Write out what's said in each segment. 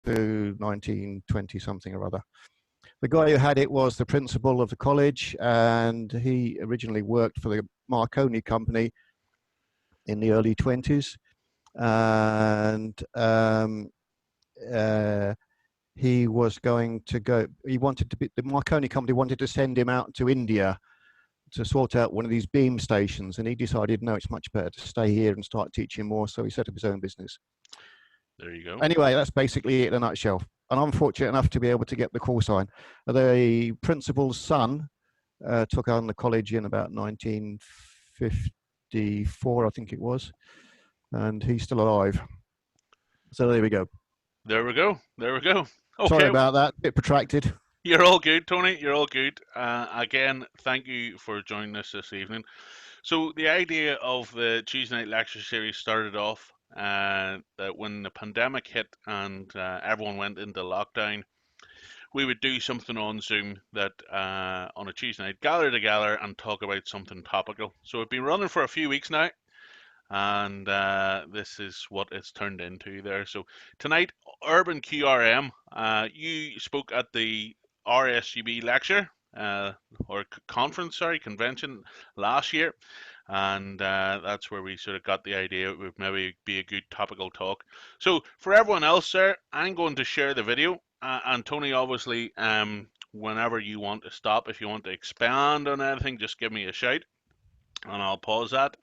to 1920 something or other. The guy who had it was the principal of the college, and he originally worked for the Marconi company in the early 20s. And he was going to go, he wanted to be, the Marconi company wanted to send him out to India to sort out one of these beam stations, and he decided, no, it's much better to stay here and start teaching more, so he set up his own business. There you go. Anyway, that's basically it in a nutshell. And I'm fortunate enough to be able to get the call sign. The principal's son took on the college in about 1954, I think it was, and he's still alive. So there we go. There we go. There we go. Okay. Sorry about that, a bit protracted. You're all good, Tony. You're all good. Again, thank you for joining us this evening. So the idea of the Tuesday night lecture series started off that when the pandemic hit and everyone went into lockdown, we would do something on Zoom that on a Tuesday night, gather together and talk about something topical. So we've been running for a few weeks now, and this is what it's turned into there. So tonight, Urban QRM, you spoke at the RSGB lecture or conference, sorry, convention last year, and that's where we sort of got the idea it would maybe be a good topical talk. So for everyone else there, I'm going to share the video, and Tony, obviously, whenever you want to stop, if you want to expand on anything, just give me a shout, and I'll pause that.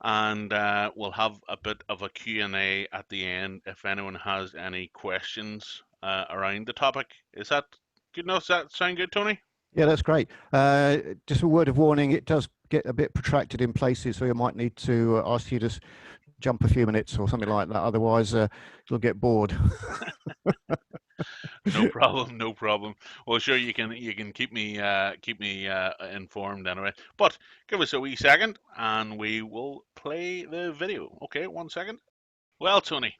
And we'll have a bit of a Q&A at the end if anyone has any questions around the topic. Is that good enough? Does that sound good, Tony? Yeah, that's great. Just a word of warning, it does get a bit protracted in places, so you might need to ask you to jump a few minutes or something like that. Otherwise, you'll get bored. No problem, no problem. Well, sure, you can keep me informed anyway. But give us a wee second, and we will play the video. Okay, 1 second. Well, Tony,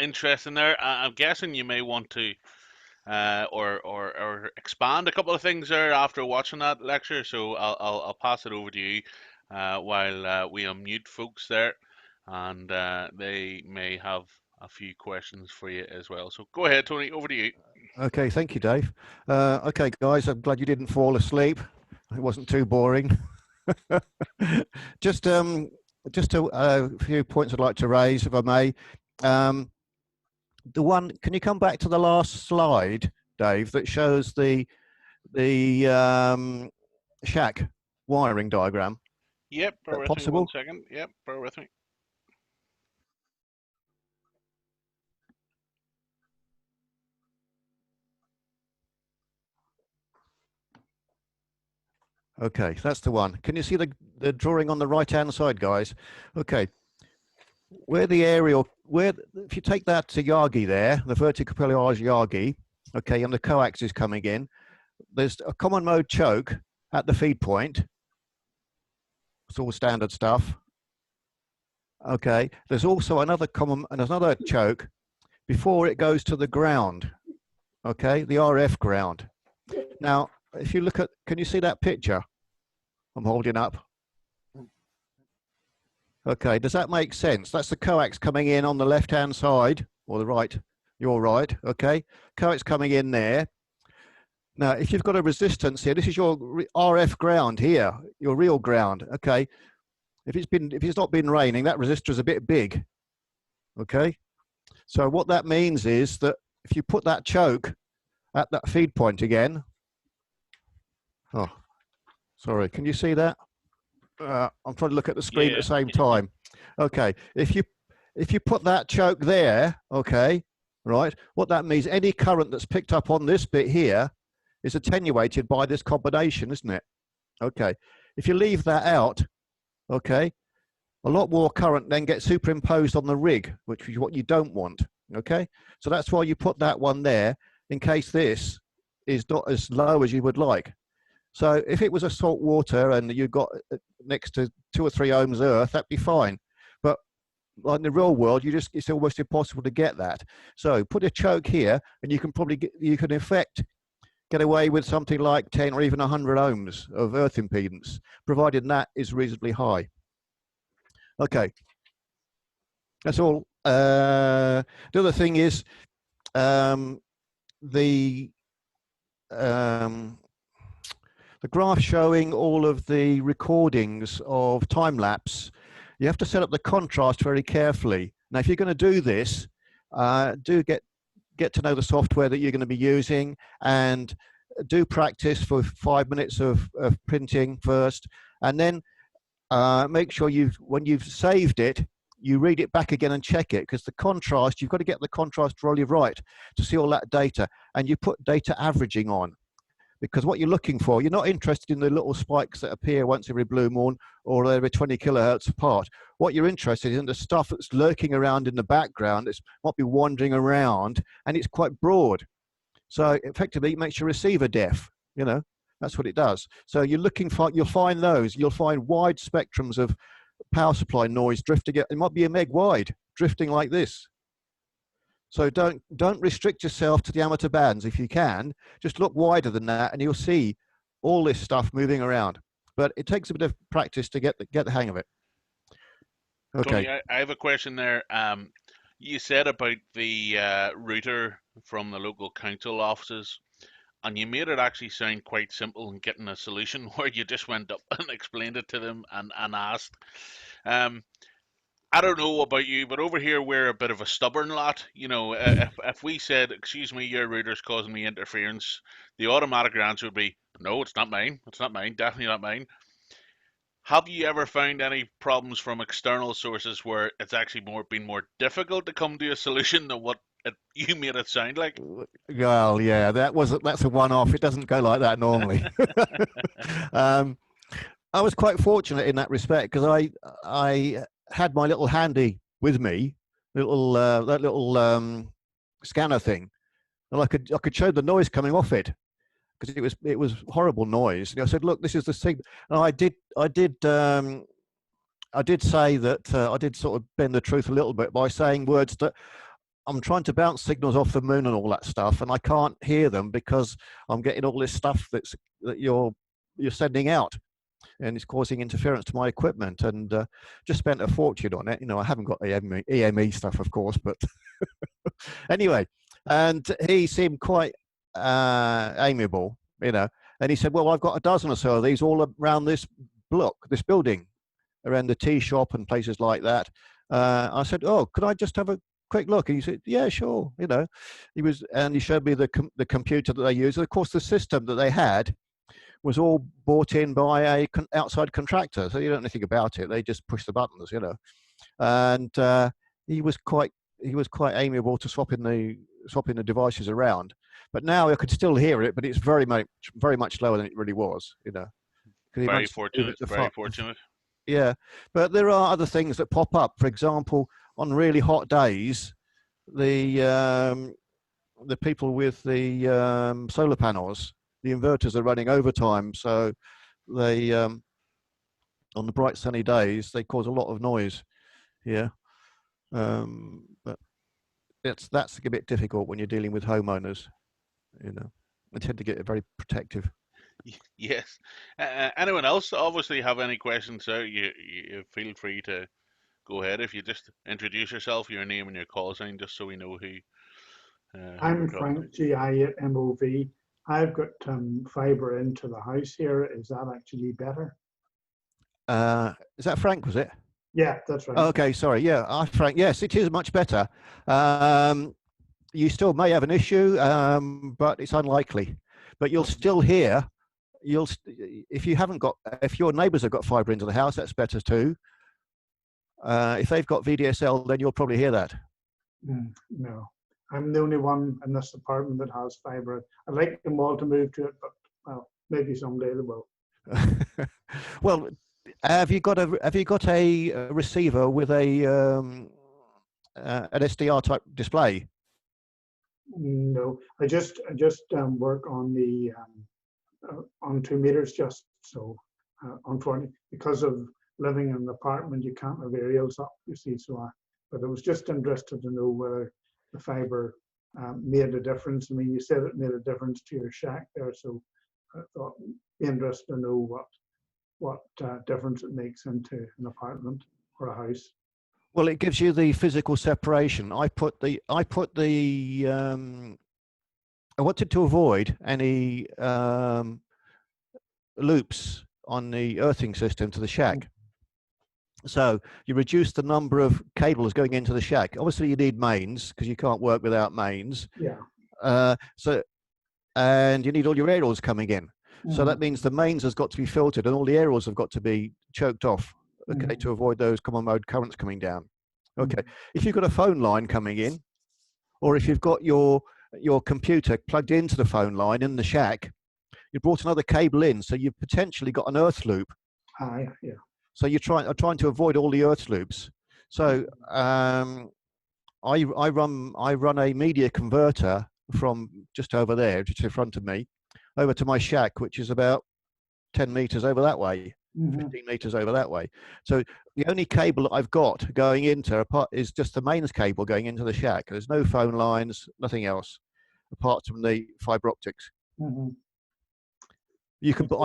interesting there. I'm guessing you may want to or expand a couple of things there after watching that lecture. So I'll pass it over to you while we unmute folks there, and they may have a few questions for you as well. So go ahead, Tony, over to you. Okay, thank you, Dave. Okay, guys, I'm glad you didn't fall asleep. It wasn't too boring. Just a few points I'd like to raise, if I may. The one, can you come back to the last slide, Dave, that shows the shack wiring diagram? Yep, bear with me 1 second. Yep, bear with me. Okay, that's the one. Can you see the drawing on the right-hand side, guys? Okay. Where the aerial, if you take that to Yagi there, the vertical pelage Yagi, okay, and the coax is coming in, there's a common mode choke at the feed point. It's all standard stuff. Okay, there's also another choke before it goes to the ground. Okay, the RF ground. Now, if you look at, can you see that picture I'm holding up? Okay, does that make sense? That's the coax coming in on the left-hand side, or the right, your right, okay? Coax coming in there. Now, if you've got a resistance here, this is your RF ground here, your real ground, okay? If it's not been raining, that resistor is a bit big, okay? So what that means is that if you put that choke at that feed point again, oh, sorry, can you see that? I'm trying to look at the screen at the same time. Okay, if you put that choke there, okay, right, what that means, any current that's picked up on this bit here is attenuated by this combination, isn't it? Okay, if you leave that out, okay, a lot more current then gets superimposed on the rig, which is what you don't want, okay? So that's why you put that one there in case this is not as low as you would like. So if it was a salt water and you got next to 2 or 3 ohms earth, that'd be fine. But like in the real world, it's almost impossible to get that. So put a choke here, and you can probably in effect get away with something like 10 or even 100 ohms of earth impedance, provided that is reasonably high. Okay, that's all. The other thing is, the um, the graph showing all of the recordings of time lapse, you have to set up the contrast very carefully. Now, if you're going to do this, do get to know the software that you're going to be using, and do practice for 5 minutes of printing first, and then make sure when you've saved it, you read it back again and check it, because the contrast, you've got to get the contrast really right to see all that data, and you put data averaging on. Because what you're looking for, you're not interested in the little spikes that appear once every blue moon or every 20 kilohertz apart. What you're interested in the stuff that's lurking around in the background, that might be wandering around, and it's quite broad. So effectively, it makes your receiver deaf. You know, that's what it does. So you're looking for, you'll find those. You'll find wide spectrums of power supply noise drifting. It might be a meg wide, drifting like this. So don't restrict yourself to the amateur bands. If you can, just look wider than that, and you'll see all this stuff moving around. But it takes a bit of practice to get the hang of it. Okay. Tony, I have a question there. You said about the router from the local council offices, and you made it actually sound quite simple in getting a solution where you just went up and explained it to them and asked. Um, I don't know about you, but over here we're a bit of a stubborn lot. You know, if we said, "Excuse me, your router's causing me interference," the automatic answer would be, "No, it's not mine. It's not mine. Definitely not mine." Have you ever found any problems from external sources where it's actually been more difficult to come to a solution than what you made it sound like? Well, yeah, that's a one-off. It doesn't go like that normally. um, I was quite fortunate in that respect, because I had my little handy with me, that little scanner thing, and I could show the noise coming off it, because it was horrible noise. And I said, "Look, this is the signal." And I did say that I did sort of bend the truth a little bit by saying words that I'm trying to bounce signals off the moon and all that stuff, and I can't hear them because I'm getting all this stuff that you're sending out, and it's causing interference to my equipment. And just spent a fortune on it. You know, I haven't got the EME stuff, of course, but anyway. And he seemed quite amiable, you know. And he said, "Well, I've got a dozen or so of these all around this block, this building, around the tea shop and places like that." I said, "Oh, could I just have a quick look?" And he said, "Yeah, sure." You know, he showed me the computer that they use. And of course, the system that they had was all bought in by a outside contractor, so you don't know anything about it. They just push the buttons, you know. And he was quite amiable to swapping the devices around. But now I could still hear it, but it's very much lower than it really was, you know. Because he Very managed to move fortunate, it very fortunate. yeah. But there are other things that pop up. For example, on really hot days, the people with the solar panels, the inverters are running overtime, so they on the bright sunny days they cause a lot of noise here. But that's a bit difficult when you're dealing with homeowners. You know, they tend to get very protective. Yes. Anyone else obviously have any questions there? You feel free to go ahead. If you just introduce yourself, your name and your call sign, just so we know who we're I'm talking to. Frank GI at MOV. I've got fibre into the house here. Is that actually better? Is that Frank? Was it? Yeah, that's right. Oh, okay, sorry. Yeah, Frank. Yes, it is much better. Um, you still may have an issue, but it's unlikely. But you'll still hear. If you haven't got, if your neighbours have got fibre into the house, that's better too. If they've got VDSL, then you'll probably hear that. No, I'm the only one in this apartment that has fibre. I'd like them all to move to it, but well, maybe someday they will. Well, have you got a receiver with an SDR type display? No, I just work on the on 2 meters, just so on 20, because of living in an apartment you can't have aerials up, you see. But I was just interested to know whether the fibre made a difference. I mean, you said it made a difference to your shack there, so I thought it'd be interested to know what difference it makes into an apartment or a house. Well, it gives you the physical separation. I wanted to avoid any loops on the earthing system to the shack. So you reduce the number of cables going into the shack. Obviously, you need mains because you can't work without mains. Yeah. And you need all your aerials coming in. So that means the mains has got to be filtered and all the aerials have got to be choked off, okay, to avoid those common mode currents coming down. Okay, if you've got a phone line coming in, or if you've got your computer plugged into the phone line in the shack, you brought another cable in, so you've potentially got an earth loop. Yeah. So you're trying to avoid all the earth loops. So I run a media converter from just over there, just in front of me, over to my shack, which is about 10 meters over that way, 15 meters over that way. So the only cable that I've got going into is just the mains cable going into the shack. There's no phone lines, nothing else, apart from the fiber optics. I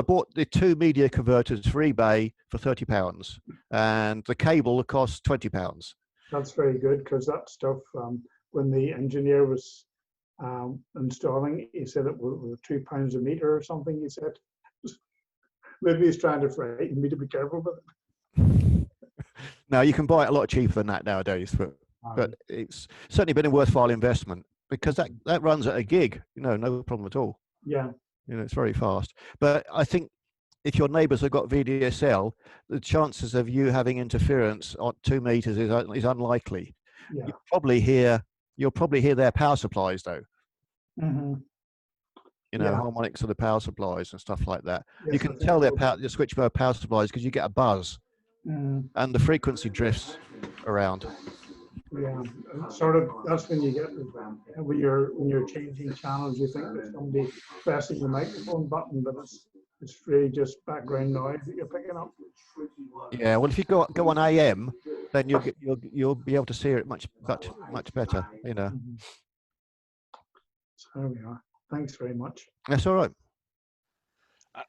bought the 2 media converters for eBay for £30, and the cable costs £20. That's very good, because that stuff, when the engineer was installing, he said it was £2 a meter or something. He said, maybe he's trying to frighten me to be careful with it. Now you can buy it a lot cheaper than that nowadays, but it's certainly been a worthwhile investment because that runs at a gig, no problem at all. Yeah. It's very fast. But I think if your neighbours have got VDSL, the chances of you having interference on 2 meters is unlikely. Yeah. You'll probably hear their power supplies though. Yeah. Harmonics of the power supplies and stuff like that. Yes, you can tell their switchboard power supplies because you get a buzz and the frequency drifts around. Yeah, sort of. That's when you get when you're changing channels, you think there's somebody pressing the microphone button, but it's really just background noise that you're picking up. Yeah, well, if you go on AM, then you'll be able to see it much better. So there we are. Thanks very much. That's all right.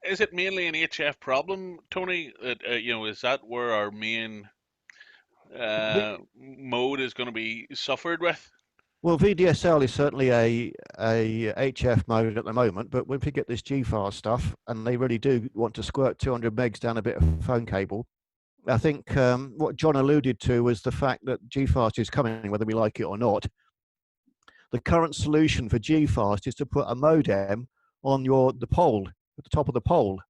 Is it mainly an HF problem, Tony? Is that where our main mode is going to be suffered with? Well, VDSL is certainly a HF mode at the moment, but when we get this GFAST stuff, and they really do want to squirt 200 megs down a bit of phone cable, I think what John alluded to was the fact that GFAST is coming, whether we like it or not. The current solution for GFAST is to put a modem on the pole, at the top of the pole.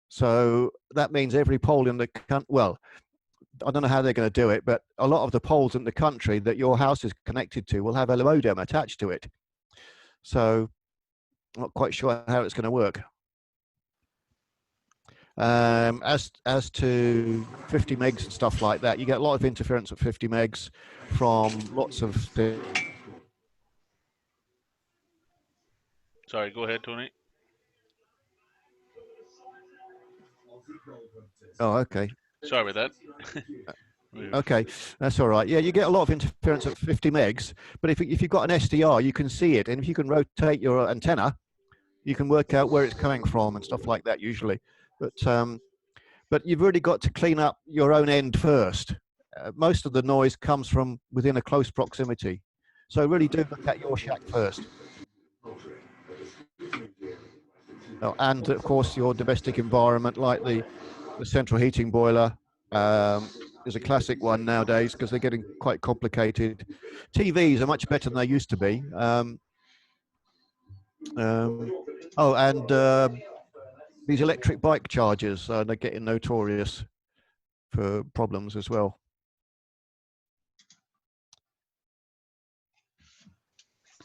So that means every pole in the country, well, I don't know how they're going to do it, but a lot of the poles in the country that your house is connected to will have a modem attached to it. So I'm not quite sure how it's going to work. As to 50 megs and stuff like that, you get a lot of interference at 50 megs from lots of things. Sorry, go ahead, Tony. Oh, okay. Sorry about that. Okay, that's all right. Yeah, you get a lot of interference at 50 megs, but if you've got an SDR, you can see it, and if you can rotate your antenna, you can work out where it's coming from and stuff like that usually. But you've really got to clean up your own end first. Most of the noise comes from within a close proximity, so really do look at your shack first. Oh, and of course your domestic environment, like the central heating boiler, is a classic one nowadays because they're getting quite complicated. TVs are much better than they used to be. These electric bike chargers, they're getting notorious for problems as well.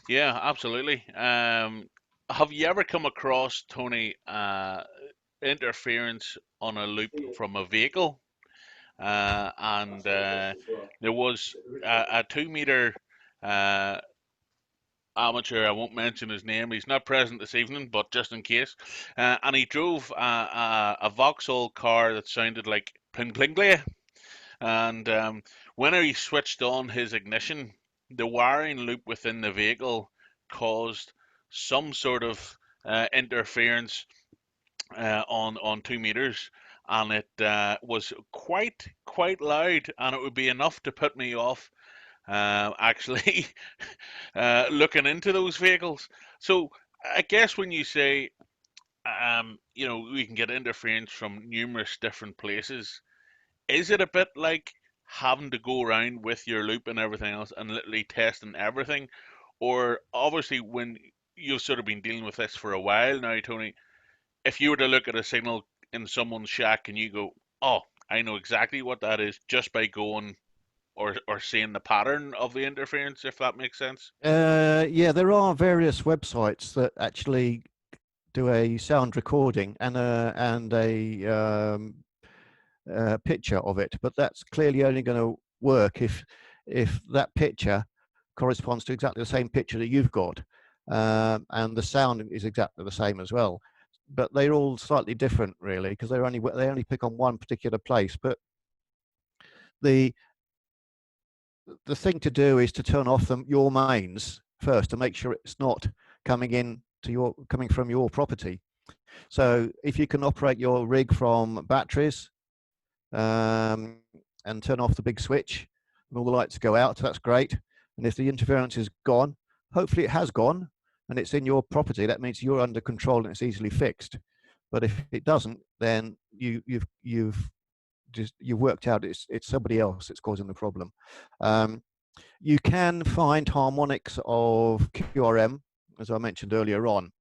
Yeah, absolutely. Have you ever come across, Tony, interference on a loop from a vehicle? There was a 2 meter amateur. I won't mention his name. He's not present this evening, but just in case. And he drove a Vauxhall car that sounded like Pling Plinglia. And when he switched on his ignition, the wiring loop within the vehicle caused some sort of interference on 2 meters, and it was quite loud, and it would be enough to put me off actually looking into those vehicles. So I guess when you say you know, we can get interference from numerous different places, is it a bit like having to go around with your loop and everything else and literally testing everything? Or obviously, when you've sort of been dealing with this for a while now, Tony, if you were to look at a signal in someone's shack and you go, oh, I know exactly what that is just by going or seeing the pattern of the interference, if that makes sense. Yeah, there are various websites that actually do a sound recording and a picture of it, but that's clearly only going to work if that picture corresponds to exactly the same picture that you've got, and the sound is exactly the same as well. But they're all slightly different, really, because they only pick on one particular place. But the thing to do is to turn off your mains first to make sure it's not coming from your property. So if you can operate your rig from batteries, and turn off the big switch and all the lights go out, that's great. And if the interference is gone, hopefully it has gone and it's in your property, that means you're under control and it's easily fixed. But if it doesn't, then you've worked out it's somebody else that's causing the problem. You can find harmonics of QRM, as I mentioned earlier on.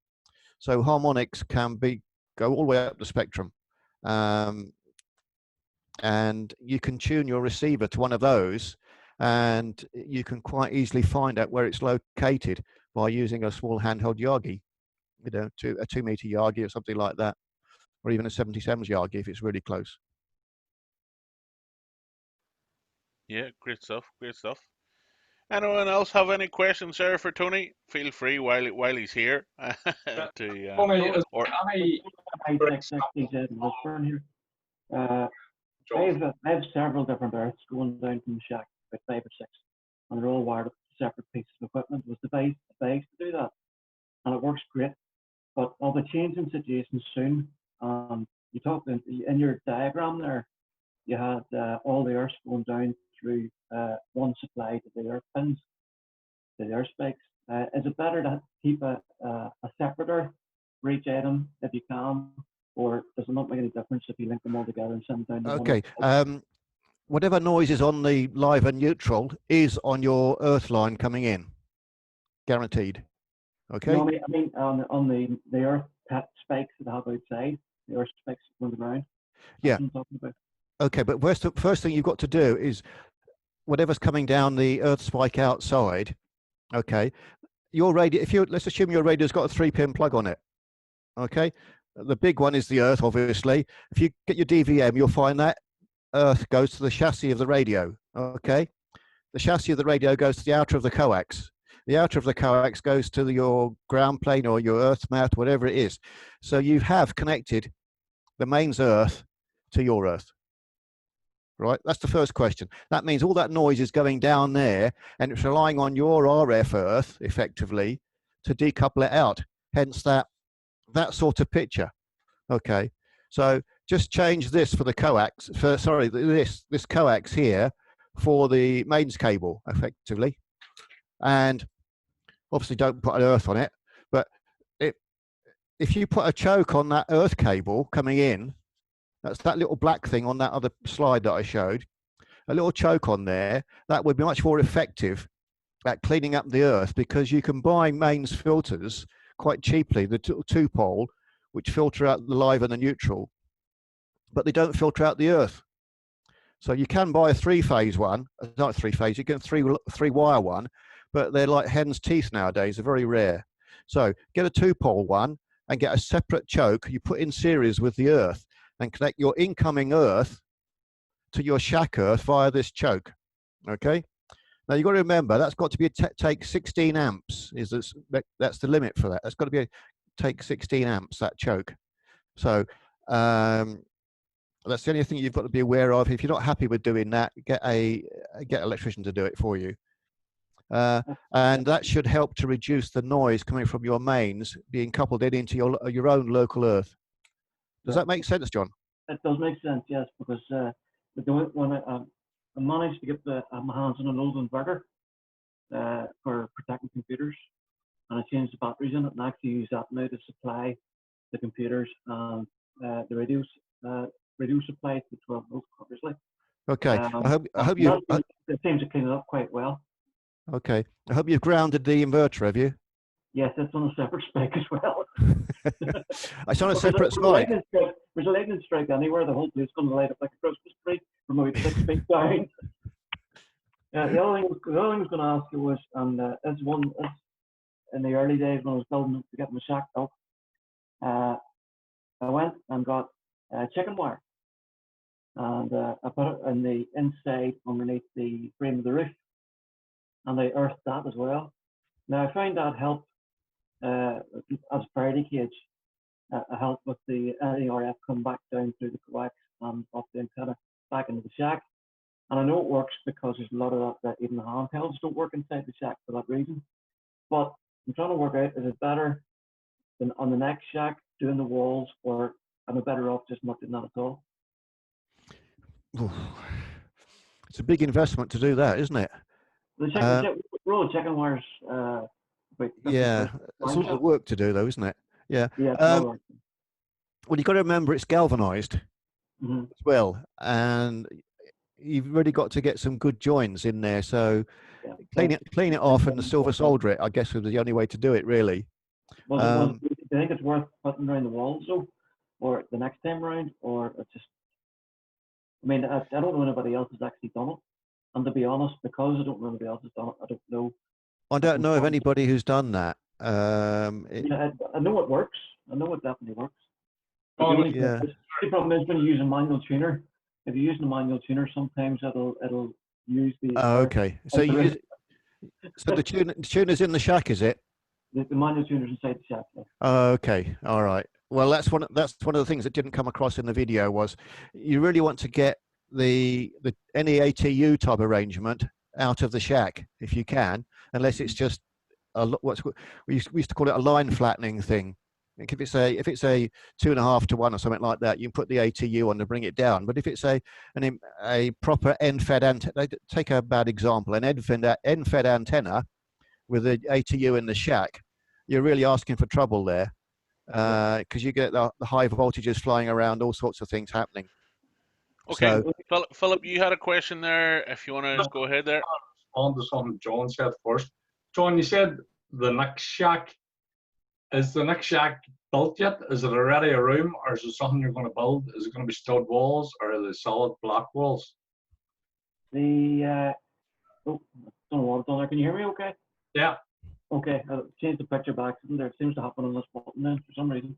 So harmonics can go all the way up the spectrum. And you can tune your receiver to one of those, and you can quite easily find out where it's located by using a small handheld Yagi, you know, a 2-meter Yagi or something like that, or even a 77s Yagi if it's really close. Yeah, great stuff. Great stuff. Anyone else have any questions there for Tony? Feel free while he's here to Tony, is or any I-660Z Lisburn here? I have several different earths going down from the shack, about 5 or 6, and they're all wired up to separate pieces of equipment. It was devised to do that, and it works great. But I'll be changing situations soon. You talked in your diagram there, you had all the earths going down through one supply to the earth pins, to the earth spikes. Is it better to keep a separate earth for each item if you can, or does it not make any difference if you link them all together and send them down to Okay. one? Whatever noise is on the live and neutral is on your earth line coming in, guaranteed. Okay. No, I mean on the earth spikes that I have outside, the earth spikes on the ground. Yeah. That's what I'm talking about. Okay, but first thing you've got to do is whatever's coming down the earth spike outside. Okay, your radio. Let's assume your radio's got a 3-pin plug on it. Okay, the big one is the earth, obviously. If you get your DVM, you'll find that earth goes to the chassis of the radio. Okay, the chassis of the radio goes to the outer of the coax. The outer of the coax goes to your ground plane or your earth mount, whatever it is. So you have connected the mains earth to your earth. Right, that's the first question. That means all that noise is going down there, and it's relying on your RF earth, effectively, to decouple it out. Hence that sort of picture. Okay, so just change this for the coax. This coax here for the mains cable, effectively, and obviously don't put an earth on it. But if you put a choke on that earth cable coming in, that's that little black thing on that other slide that I showed, a little choke on there, that would be much more effective at cleaning up the earth, because you can buy mains filters quite cheaply, the 2-pole, which filter out the live and the neutral, but they don't filter out the earth. So you can buy a 3-phase one, not 3-phase, you get a 3-wire one, but they're like hen's teeth nowadays, they're very rare. So get a 2-pole one and get a separate choke you put in series with the earth, and connect your incoming earth to your shack earth via this choke. Okay. Now you've got to remember that's got to be take 16 amps. That's the limit for that. That's got to be take 16 amps, that choke. So that's the only thing you've got to be aware of. If you're not happy with doing that, get an electrician to do it for you. And that should help to reduce the noise coming from your mains being coupled into your own local earth. Does that make sense, John? it does make sense, yes, because when I managed to get my hands on an old inverter for protecting computers, and I changed the batteries in it, and actually use that now to supply the computers and the radio supply to 12 volt covers. Like, Okay. I hope you. It seems to clean it up quite well. Okay. I hope you've grounded the inverter. Have you? Yes, it's on a separate spec as well. It's on a separate spec. There's a lightning strike anywhere. The whole place is going to light up like a Christmas tree from about 6 feet down. The other thing I was going to ask you was, and in the early days when I was building to get my shack built, I went and got chicken wire, and I put it in the inside underneath the frame of the roof, and I earthed that as well. Now I find that helped as a priority cage. Help with the RF come back down through the coax and off the antenna back into the shack. And I know it works because there's a lot of that even the handhelds don't work inside the shack for that reason. But I'm trying to work out, is it better than on the next shack doing the walls, or am I better off just not doing that at all? It's a big investment to do that, isn't it? The roll of chicken wires. Yeah, it's a lot of work to do, though, isn't it? Yeah. Yeah. Well, you've got to remember it's galvanized as well, and you've really got to get some good joins in there. So clean it off and silver solder it, I guess, was the only way to do it, really. Well, do you think it's worth putting around the walls, though, or the next time around, or it's just? I mean, I don't know anybody else has actually done it, and to be honest, because I don't know anybody else has done it, I don't know. I don't know of anybody who's done that. I know it works. I know it definitely works. Yeah. The problem is when you use a manual tuner. If you're using a manual tuner, sometimes it'll use the. Oh, okay. So the tuner's in the shack, is it? The manual tuner's inside the shack. Yeah. Oh, okay. All right. Well, that's one of the things that didn't come across in the video was you really want to get the NEATU type arrangement out of the shack if you can, unless it's just we used to call it a line flattening thing. If it's a 2.5 to 1 or something like that, you can put the ATU on to bring it down. But if it's a proper end-fed antenna, take a bad example, an end-fed antenna with the ATU in the shack, you're really asking for trouble there, because you get the high voltages flying around, all sorts of things happening. Okay, so, Philip, you had a question there. If you want to go ahead there. On to something John said first. John, you said the next shack. Is the next shack built yet? Is it already a room, or is it something you're going to build? Is it going to be stud walls, or are they solid block walls? I don't know what I've done there. Can you hear me okay? Yeah. Okay, I'll change the picture back. There seems to happen on this button then for some reason.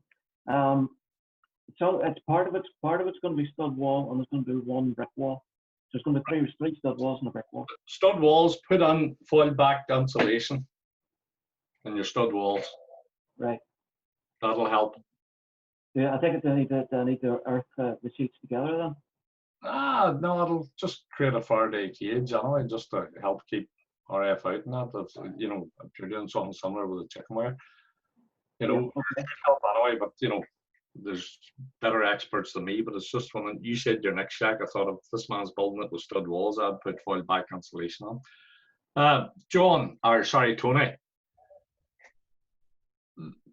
So it's part of it's going to be stud wall, and there's going to be one brick wall. So there's going to be three stud walls and a brick wall. Stud walls, put on foil back insulation in your stud walls. Right. That'll help. Yeah, I think they need to earth the sheets together then. No, it'll just create a Faraday cage anyway, just to help keep RF out and that. That's, if you're doing something similar with a chicken wire, okay. Help anyway. But there's better experts than me. But it's just when you said your next shack, I thought if this man's building it with stud walls, I'd put foil back insulation on. Tony.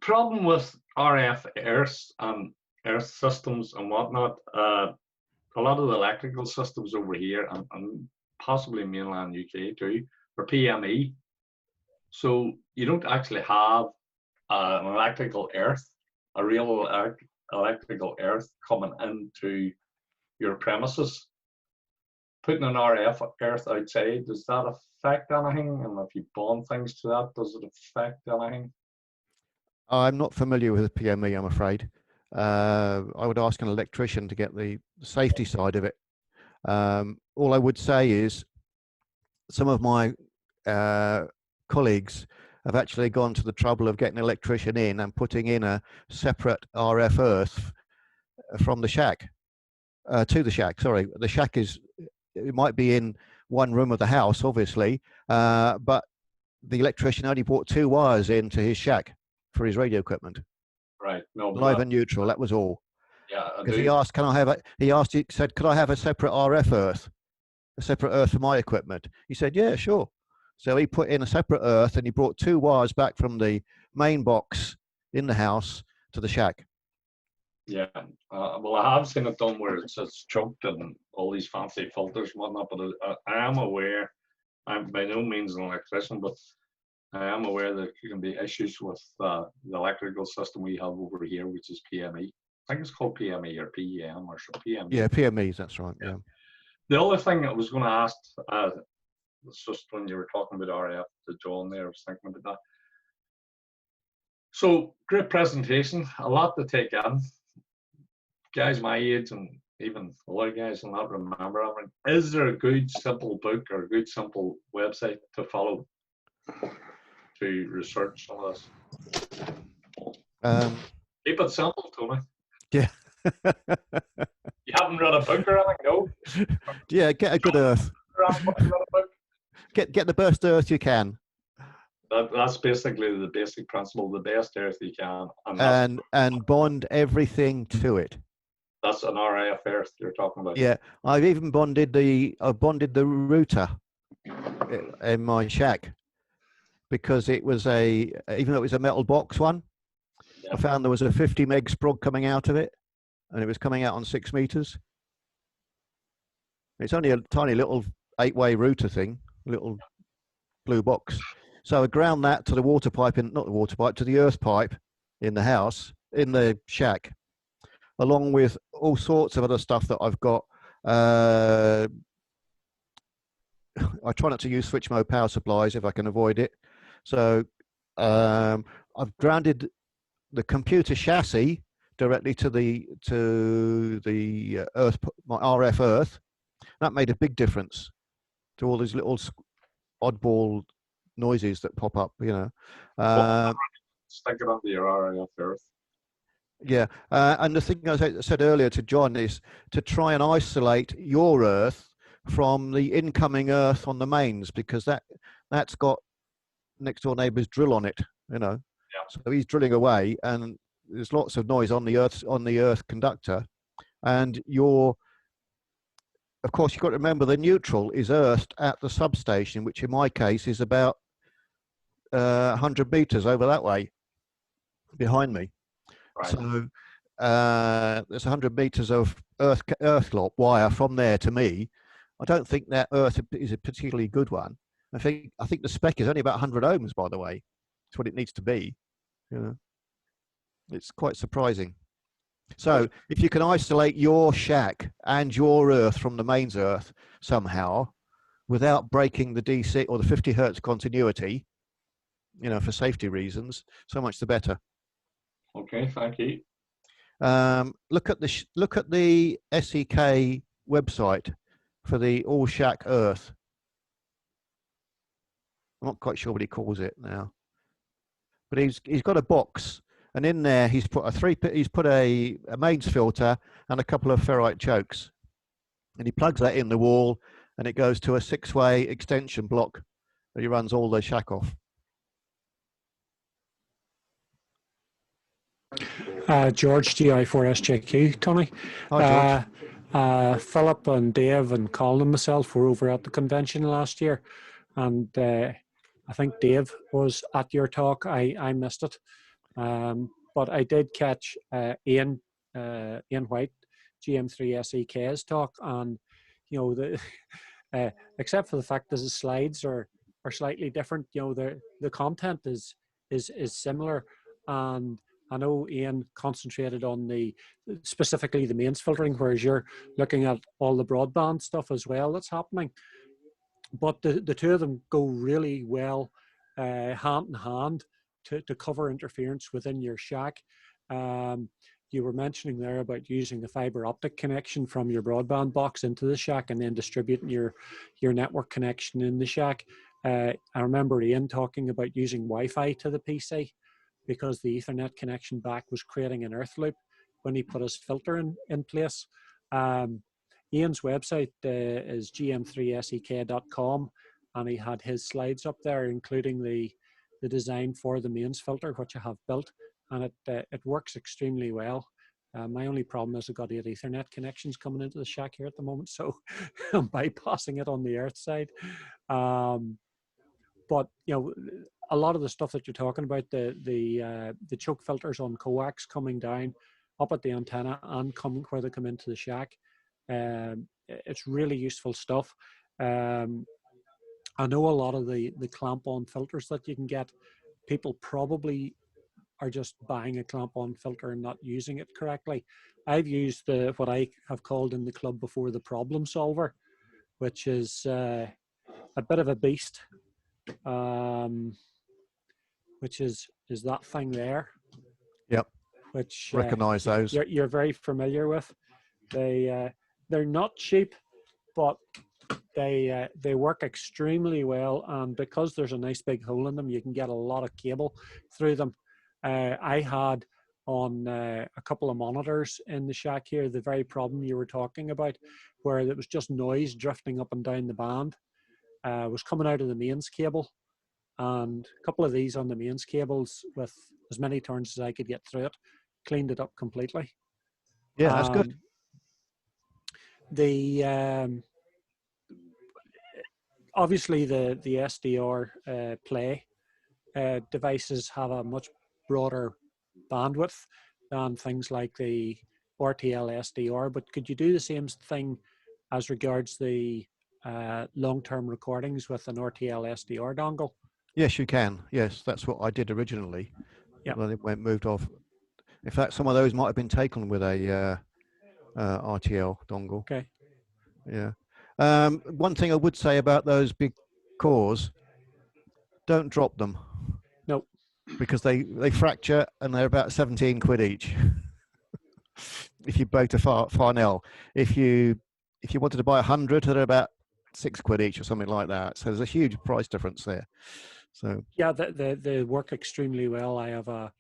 Problem with RF earth and earth systems and whatnot, a lot of the electrical systems over here and possibly mainland UK too are PME. So you don't actually have an electrical earth, a real electrical earth coming into your premises. Putting an RF earth outside, does that affect anything? And if you bond things to that, does it affect anything? I'm not familiar with the PME, I'm afraid. I would ask an electrician to get the safety side of it. All I would say is some of my colleagues have actually gone to the trouble of getting an electrician in and putting in a separate RF earth from the shack to the shack. Sorry, the shack it might be in one room of the house, obviously, but the electrician only brought 2 wires into his shack for his radio equipment. Right. No. Live and neutral. That was all. Yeah, I Because do. he asked, he said, could I have a separate RF earth, a separate earth for my equipment? He said, yeah, sure. So he put in a separate earth and he brought 2 wires back from the main box in the house to the shack. Yeah. Well, I have seen it done where it's choked and all these fancy filters and whatnot, but I am aware, I'm by no means an electrician, but I am aware that there can be issues with the electrical system we have over here, which is PME. I think it's called PME or PEM or some PME. Yeah, PMEs, that's right. Yeah. The other thing I was going to ask, it's just when you were talking about RF to John there, I was thinking about that. So great presentation, a lot to take in. Guys my age and even a lot of guys will not remember. I mean, is there a good simple book or a good simple website to follow to research some of this? Keep it simple, Tony. Yeah. You haven't read a book or anything, no? Yeah, get a good earth. Get the best earth you can. That's basically the basic principle, the best earth you can. And bond everything to it. That's an RF earth you're talking about. Yeah, I've even bonded the router in my shack because it was even though it was a metal box one, Yeah. I found there was a 50 meg sprog coming out of it, and it was coming out on 6 meters. It's only a tiny little 8-way router thing, little blue box. So I ground that to the water pipe, not the water pipe, to the earth pipe in the house, in the shack, along with all sorts of other stuff that I've got. I try not to use switch mode power supplies if I can avoid it. So I've grounded the computer chassis directly to the earth, my RF earth. That made a big difference to all these little oddball noises that pop up, you know. Stick it onto your RF earth. Yeah, and the thing I said earlier to John is to try and isolate your earth from the incoming earth on the mains, because that's got next door neighbour's drill on it, you know. Yeah. So he's drilling away, and there's lots of noise on the earth conductor, and of course, you've got to remember the neutral is earthed at the substation, which in my case is about 100 meters over that way behind me. Right. So there's 100 meters of earth wire from there to me. I don't think that earth is a particularly good one. I think the spec is only about 100 ohms, by the way. It's what it needs to be. You know, it's quite surprising. So if you can isolate your shack and your earth from the mains earth somehow, without breaking the DC or the 50 hertz continuity, you know, for safety reasons, so much the better. Okay, thank you. Look at the SEK website for the all shack earth. I'm not quite sure what he calls it now, but he's got a box. And in there, he's put a mains filter and a couple of ferrite chokes, and he plugs that in the wall, and it goes to a 6-way extension block that he runs all the shack off. George, GI4SJQ, Tony. Hi, George. Philip and Dave and Colin and myself were over at the convention last year, and I think Dave was at your talk. I missed it. But I did catch Ian White, GM3SEK's talk, and you know except for the fact that the slides are slightly different, you know the content is similar, and I know Ian concentrated on specifically the mains filtering, whereas you're looking at all the broadband stuff as well that's happening. But the two of them go really well hand in hand to cover interference within your shack. You were mentioning there about using the fiber optic connection from your broadband box into the shack and then distributing your network connection in the shack. I remember Ian talking about using Wi-Fi to the PC because the Ethernet connection back was creating an earth loop when he put his filter in place. Ian's website is gm3sek.com, and he had his slides up there, including the design for the mains filter, which I have built, and it works extremely well. My only problem is I've got 8 Ethernet connections coming into the shack here at the moment, so I'm bypassing it on the earth side. But you know, a lot of the stuff that you're talking about, the choke filters on coax coming down up at the antenna and coming where they come into the shack, it's really useful stuff. I know a lot of the clamp-on filters that you can get, people probably are just buying a clamp-on filter and not using it correctly. I've used what I have called in the club before the problem solver, which is a bit of a beast, which is that thing there. Yep. Which recognize those. You're very familiar with. They're not cheap, but they work extremely well, and because there's a nice big hole in them, you can get a lot of cable through them. I had on a couple of monitors in the shack here the very problem you were talking about, where it was just noise drifting up and down the band. Was coming out of the mains cable, and a couple of these on the mains cables with as many turns as I could get through it, cleaned it up completely. Yeah, that's good. Obviously the SDR Play devices have a much broader bandwidth than things like the RTL SDR, but could you do the same thing as regards the long-term recordings with an RTL SDR dongle? Yes, you can. Yes, that's what I did originally. Yeah. When it moved off. In fact, some of those might have been taken with a RTL dongle. Okay. Yeah. One thing I would say about those big cores, don't drop them. Nope. Because they fracture and they're about 17 quid each. If you go to Farnell, if you wanted to buy 100, they're about 6 quid each or something like that. So there's a huge price difference there. So yeah, they work extremely well. I have a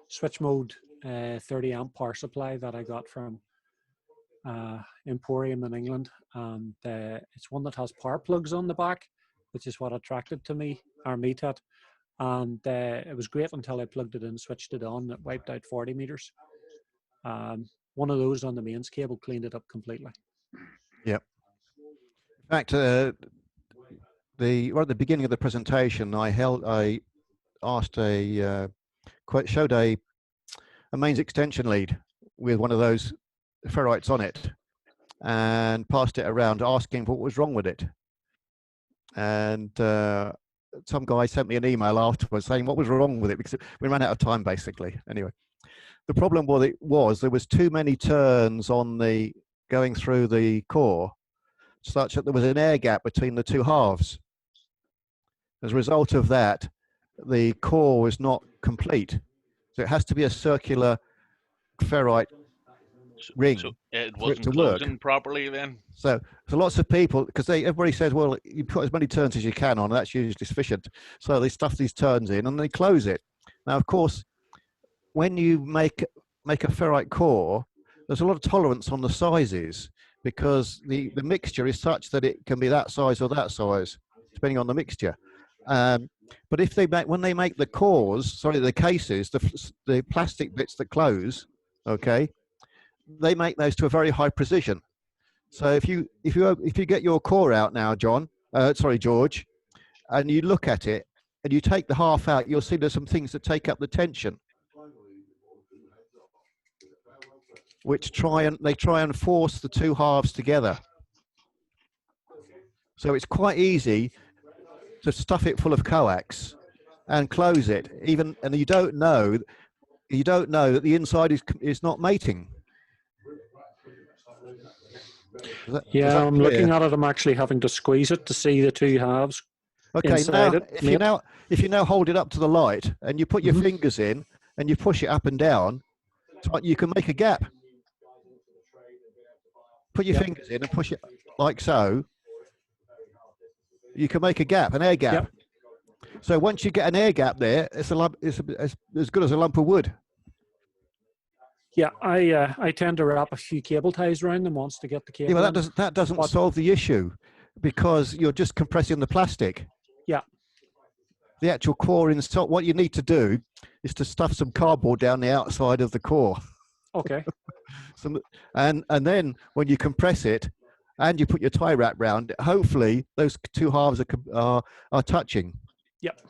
switch mode 30 amp power supply that I got from Emporium in England, and it's one that has power plugs on the back, which is what attracted to me to it. And it was great until I plugged it in, switched it on, it wiped out 40 meters. One of those on the mains cable cleaned it up completely. Yep. In fact, right at the beginning of the presentation, I showed a mains extension lead with one of those ferrites on it, and passed it around asking what was wrong with it. And some guy sent me an email afterwards saying what was wrong with it, because we ran out of time basically. Anyway, the problem was there was too many turns on going through the core, such that there was an air gap between the two halves. As a result of that, the core was not complete. So it has to be a circular ferrite ring so it for it wasn't to work closing properly then. So lots of people, because everybody says, well, you put as many turns as you can on, that's usually sufficient. So they stuff these turns in and they close it. Now, of course, when you make a ferrite core, there's a lot of tolerance on the sizes, because the mixture is such that it can be that size or that size, depending on the mixture. But if when they make the cores, the cases, the plastic bits that close, okay, they make those to a very high precision. So if you get your core out now, George, and you look at it and you take the half out, you'll see there's some things that take up the tension, which try and force the two halves together. So it's quite easy to stuff it full of coax and close it, and you don't know that the inside is not mating. Yeah, I'm looking at it. I'm actually having to squeeze it to see the two halves. Okay, now if you now hold it up to the light and you put your fingers in and you push it up and down, you can make a gap. Put your fingers in and push it like so. You can make a gap, an air gap. Yep. So once you get an air gap there, it's as good as a lump of wood. Yeah, I tend to wrap a few cable ties around them once to get the cable. Yeah, well, that doesn't solve the issue, because you're just compressing the plastic. Yeah. The actual core inside, what you need to do is to stuff some cardboard down the outside of the core. Okay. And then when you compress it and you put your tie wrap round it, hopefully those two halves are touching. Yep.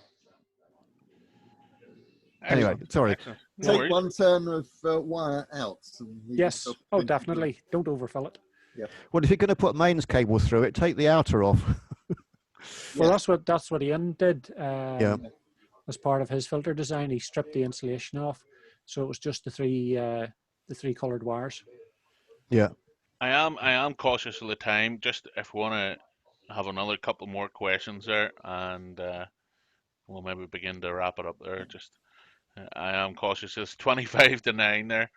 Anyway, Excellent. sorry. Excellent. No Take worries. one turn of wire out. And leave Yes. yourself Oh, plenty of room. definitely. Don't overfill it. Well, if you're going to put mains cable through it, take the outer off. Well, Yeah. that's what Ian did. Yeah. As part of his filter design, he stripped the insulation off, so it was just the three coloured wires. Yeah. I am cautious of the time. Just if we want to have another couple more questions there, and we'll maybe begin to wrap it up there. Just I am cautious. It's 25 to 9 there.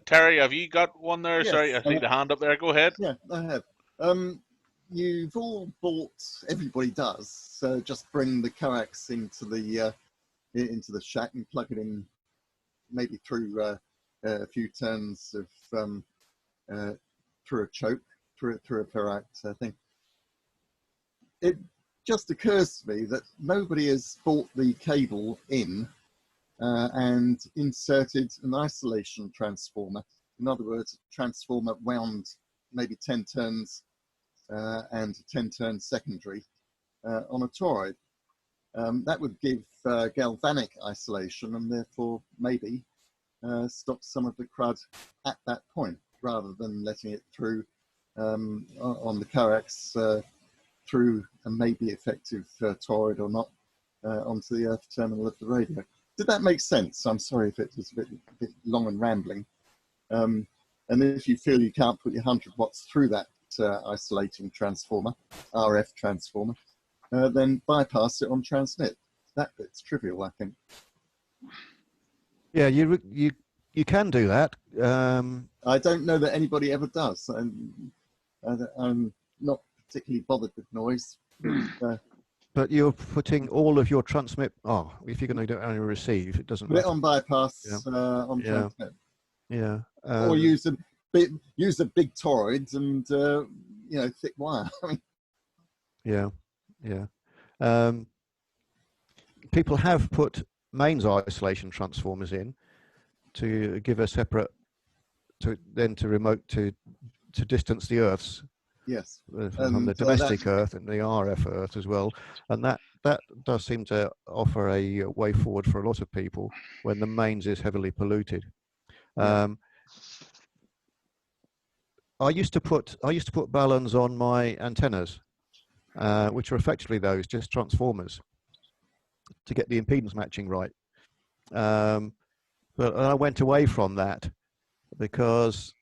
Terry, have you got one there? Yes. Sorry, I see the hand up there. Go ahead. Yeah, I have. You've all bought. Everybody does. Just bring the coax into the shack and plug it in, maybe through a few turns of through a choke, through a ferrite thing. It just occurs to me that nobody has bought the cable in and inserted an isolation transformer. In other words, a transformer wound maybe 10 turns and a 10-turn secondary on a toroid. That would give galvanic isolation and therefore maybe stop some of the crud at that point, rather than letting it through on the coax through a maybe effective toroid or not onto the earth terminal of the radio. Did that make sense? I'm sorry if it was a bit long and rambling. And if you feel you can't put your 100 watts through that isolating transformer, RF transformer, then bypass it on transmit. That bit's trivial, I think. Yeah, you can do that. I don't know that anybody ever does. I'm not particularly bothered with noise. But you're putting all of your transmit. Oh, if you're going to do it on a receive, it doesn't Put it matter. on bypass Yeah. on transmit. Yeah. Or use a big toroid and thick wire. I mean, Yeah. People have put mains isolation transformers in to give a separate to remote to distance the Earths yes. from the domestic Earth and the RF Earth as well, and that does seem to offer a way forward for a lot of people when the mains is heavily polluted. Yeah. I used to put balloons on my antennas, which are effectively those just transformers to get the impedance matching right. But I went away from that because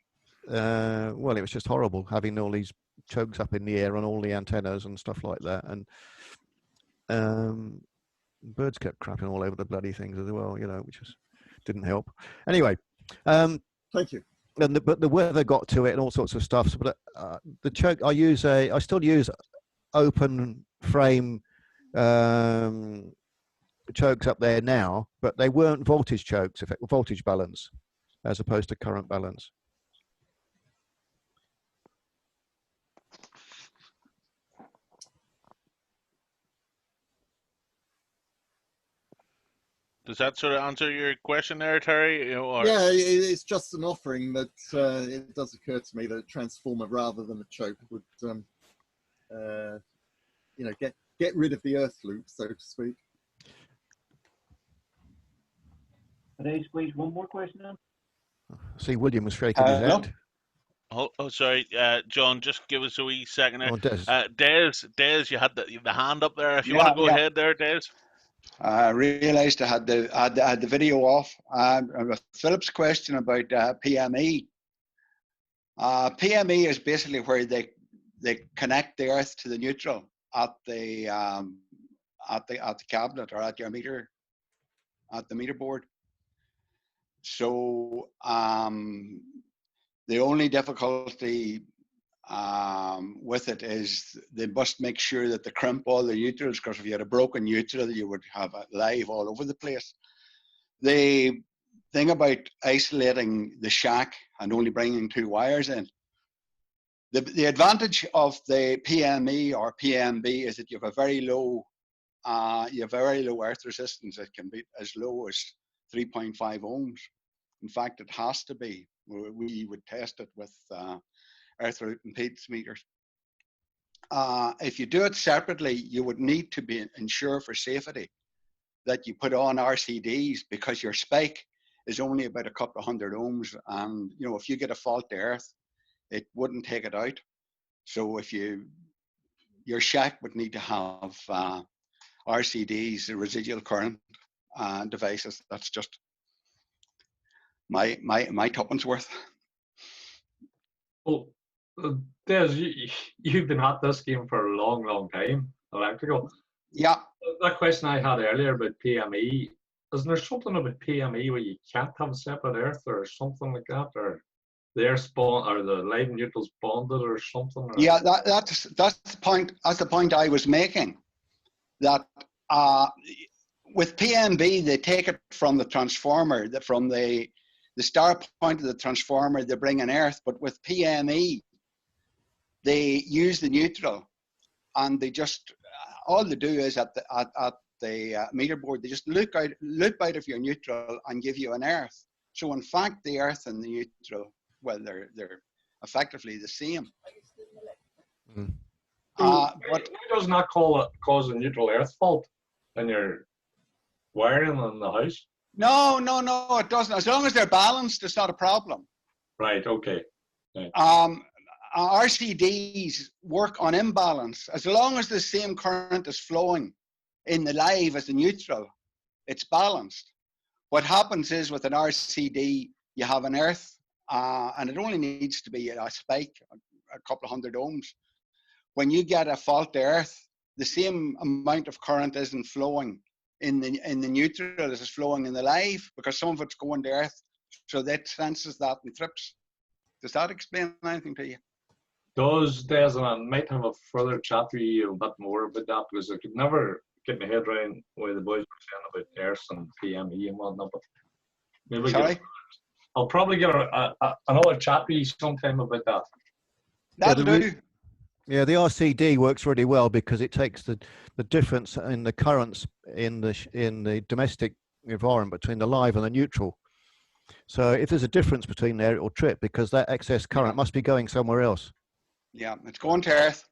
it was just horrible having all these chokes up in the air on all the antennas and stuff like that, and birds kept crapping all over the bloody things as well, which just didn't help. Anyway, Thank you. but the weather got to it and all sorts of stuff. So, but the choke I still use open frame chokes up there now, but they weren't voltage chokes, voltage balance as opposed to current balance. Does that sort of answer your question there, Terry? Yeah, it's just an offering that it does occur to me that a transformer rather than a choke would, get rid of the earth loop, so to speak. Could I squeeze one more question in? See, William was shaking his Hello? head. Oh, sorry, John. Just give us a wee second there. Oh, Des. Des, you had the hand up there. If you Yeah, want to go yeah. ahead there, Des. I realised I had the video off. With Philip's question about PME. PME is basically where they connect the earth to the neutral at the cabinet or at your meter, at the meter board. So the only difficulty with it is they must make sure that they crimp all the neutrals, because if you had a broken neutral, you would have it live all over the place. The thing about isolating the shack and only bringing 2 wires in, the advantage of the PME or PMB is that you have a very low earth resistance. It can be as low as 3.5 ohms. In fact, it has to be. We would test it with earth root impedance meters. If you do it separately, you would need to ensure for safety that you put on RCDs, because your spike is only about a couple of hundred ohms, and you know, if you get a fault to earth, it wouldn't take it out. So if your shack would need to have RCDs, the residual current devices. That's just my tuppence worth. Well, Des, you've been at this game for a long, long time, electrical. Yeah. That question I had earlier about PME, isn't there something about PME where you can't have separate earth or something like that, or the air spawn or the live neutrals bonded or something? Or? Yeah, that's the point. That's the point I was making. That with PMB, they take it from the transformer, from the star point of the transformer, they bring in earth. But with PME, they use the neutral, and they just all they do is at the meter board, they just loop out of your neutral and give you an earth. So in fact, the earth and the neutral, well, they're effectively the same. Mm. But why does not cause a neutral earth fault in your wiring in the house? No, it doesn't. As long as they're balanced, it's not a problem. Right. Okay. Right. RCDs work on imbalance. As long as the same current is flowing in the live as the neutral, it's balanced. What happens is with an RCD, you have an earth, and it only needs to be a spike, a couple of hundred ohms. When you get a fault to earth, the same amount of current isn't flowing in the neutral as it's flowing in the live, because some of it's going to earth, so that senses that and trips. Does that explain anything to you? Does, Des, and I might have a further chat with you a bit more about that, because I could never get my head around why the boys were saying about earth and PME and whatnot. But maybe I'll probably get another chat with you sometime about that. That'll do. Yeah, the RCD works really well because it takes the difference in the currents in the domestic environment between the live and the neutral. So if there's a difference between there, it will trip because that excess current must be going somewhere else. Yeah, it's going to earth.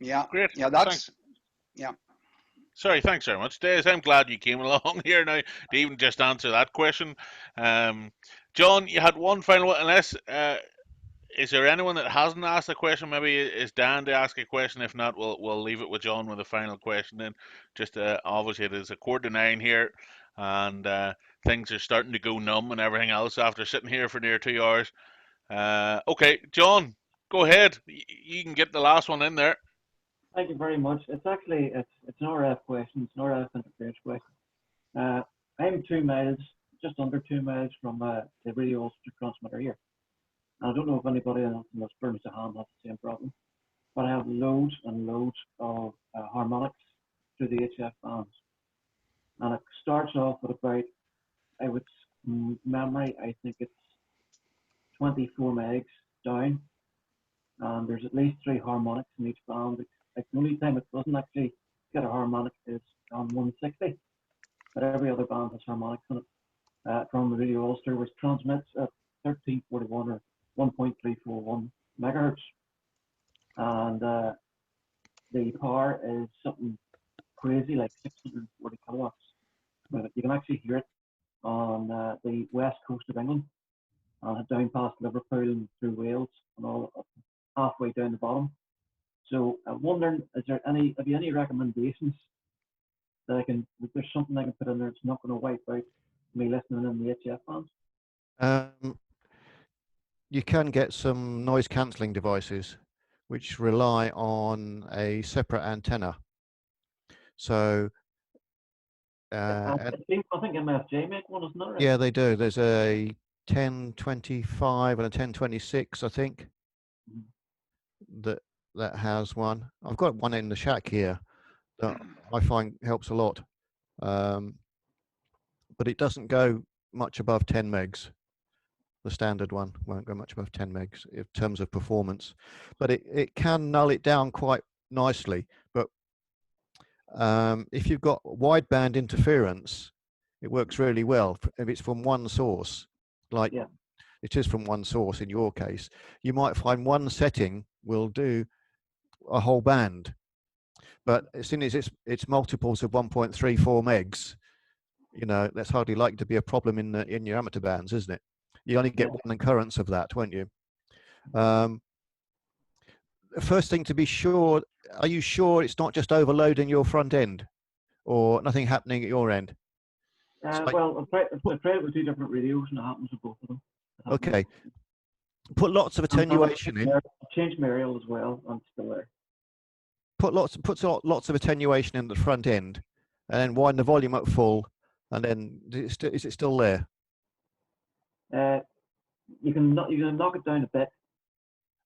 Yeah, Great. yeah, that's Thanks. Yeah. Sorry, thanks very much, Des. I'm glad you came along here now to even just answer that question. John, you had one final one, unless is there anyone that hasn't asked a question? Maybe is Dan to ask a question. If not, we'll leave it with John with a final question. Then, just obviously it is 8:45 here, and things are starting to go numb and everything else after sitting here for near 2 hours. Okay, John, go ahead. You can get the last one in there. Thank you very much. It's actually it's an RF question. It's an RF interference question. I'm 2 miles, just under 2 miles from the radio Ulster transmitter here. I don't know if anybody else in this Birmingham has the same problem, but I have loads and loads of harmonics through the HF bands. And it starts off with about, I would memory, I think it's 24 megs down. And there's at least 3 harmonics in each band. Like the only time it doesn't actually get a harmonic is on 160, but every other band has harmonics in it. From the radio Ulster, which transmits at 1341 or 1.341 megahertz, and the power is something crazy like 640 kilowatts. But you can actually hear it on the west coast of England, down past Liverpool and through Wales and all halfway down the bottom. So I'm wondering, have you any recommendations that there's something I can put in there that's not going to wipe out me listening in the HF bands? You can get some noise cancelling devices which rely on a separate antenna. So I think MFJ make one, isn't it? Right? yeah, they do. There's a 1025 and a 1026, I think, that has one. I've got one in the shack here that I find helps a lot, but it doesn't go much above 10 megs. The standard one won't go much above 10 megs in terms of performance, but it can null it down quite nicely. But if you've got wideband interference, It works really well if it's from one source, like it is from one source in your case. You might find one setting will do a whole band, but as soon as it's multiples of 1.34 megs, you know, that's hardly likely to be a problem in your amateur bands, isn't it? You only get one occurrence of that, won't you? First thing to be sure, are you sure it's not just overloading your front end or nothing happening at your end? Well, I've tried it with 2 different radios and it happens with both of them. Okay. Put lots of attenuation in. I've changed my aerial as well, and it's still there. Put lots of attenuation in the front end, and then wind the volume up full, and then is it still there? You can knock it down a bit.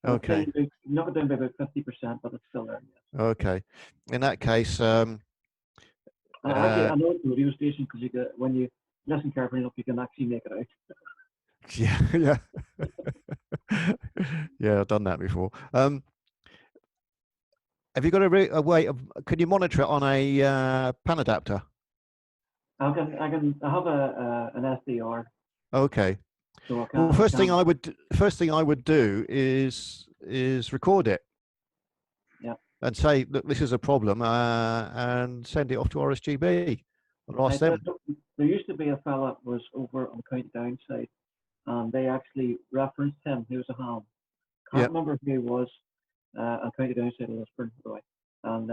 Okay. Knock it down by about 50%, but it's still there. Yes. Okay. In that case, I know it's a radio station because when you listen carefully enough, you can actually make it out. yeah. Yeah, I've done that before. Have you got a way of? Can you monitor it on a pan adapter? I have an SDR. Okay. So well, first thing I would do is record it. Yeah. And say, look, this is a problem, and send it off to RSGB. Or ask them. There used to be a fella that was over on County Down side, and they actually referenced him. He was a ham. Can't remember who he was on County Down side of Lisburn, by the way. And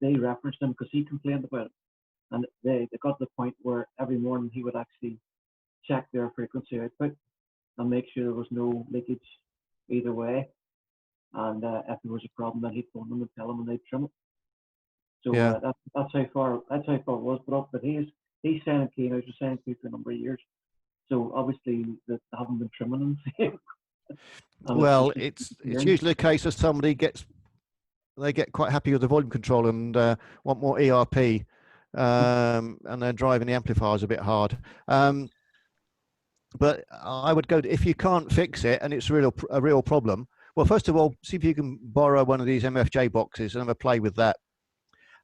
they referenced him because he complained about it. And they got to the point where every morning he would actually check their frequency output and make sure there was no leakage either way. And if there was a problem, then he'd phone them and tell them, and they'd trim it. So that's how far it was. But he's saying key now, he's saying key for a number of years. So obviously they haven't been trimming them. Well, it's usually a case of somebody get quite happy with the volume control and want more ERP, and they're driving the amplifiers a bit hard. But I would go if you can't fix it and it's a real problem. Well, first of all, see if you can borrow one of these MFJ boxes and have a play with that.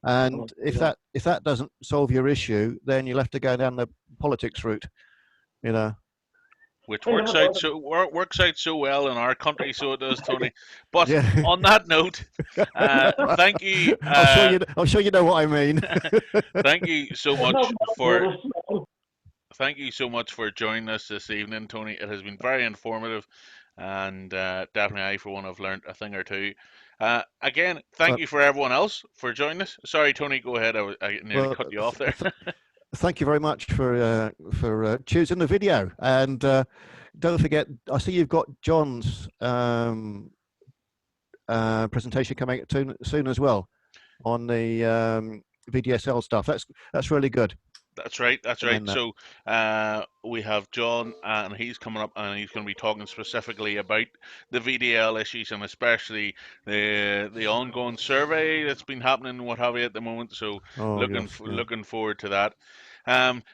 And if that doesn't solve your issue, then you'll have to go down the politics route, you know. Which works out so well in our country, so it does, Tony. But on that note, thank you. I'm sure you know what I mean. Thank you so much for. Thank you so much for joining us this evening, Tony. It has been very informative, and definitely I, for one, have learned a thing or two. Again, thank you for everyone else for joining us. Sorry, Tony, go ahead. I nearly cut you off there. Thank you very much for choosing the video, and don't forget. I see you've got John's presentation coming soon as well on the VDSL stuff. That's really good. That's right. So we have John, and he's coming up, and he's going to be talking specifically about the VDL issues, and especially the ongoing survey that's been happening and what have you at the moment. So looking forward to that.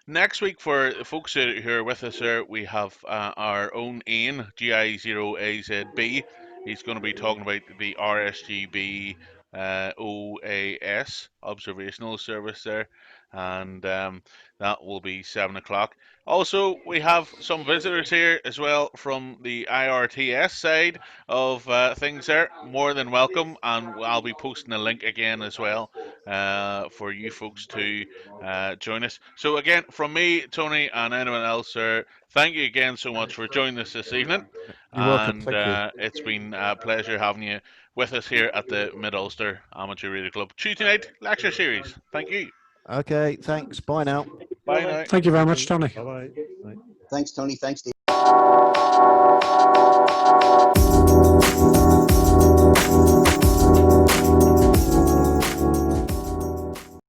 Next week, for the folks who are with us here, we have our own Ian, GI0AZB. He's going to be talking about the RSGB OAS observational service there, and that will be 7 o'clock. Also, we have some visitors here as well from the IRTS side of things there. More than welcome, and I'll be posting a link again as well for you folks to join us. So again, from me, Tony, and anyone else, thank you again so much for joining us this evening. You're welcome. Thank you. It's been a pleasure having you with us here at the Mid-Ulster Amateur Radio Club Tuesday night lecture series. Thank you. Okay, thanks. Bye now. Bye now. Thank you very much, Tony. Bye-bye. Thanks, Tony. Thanks, Steve.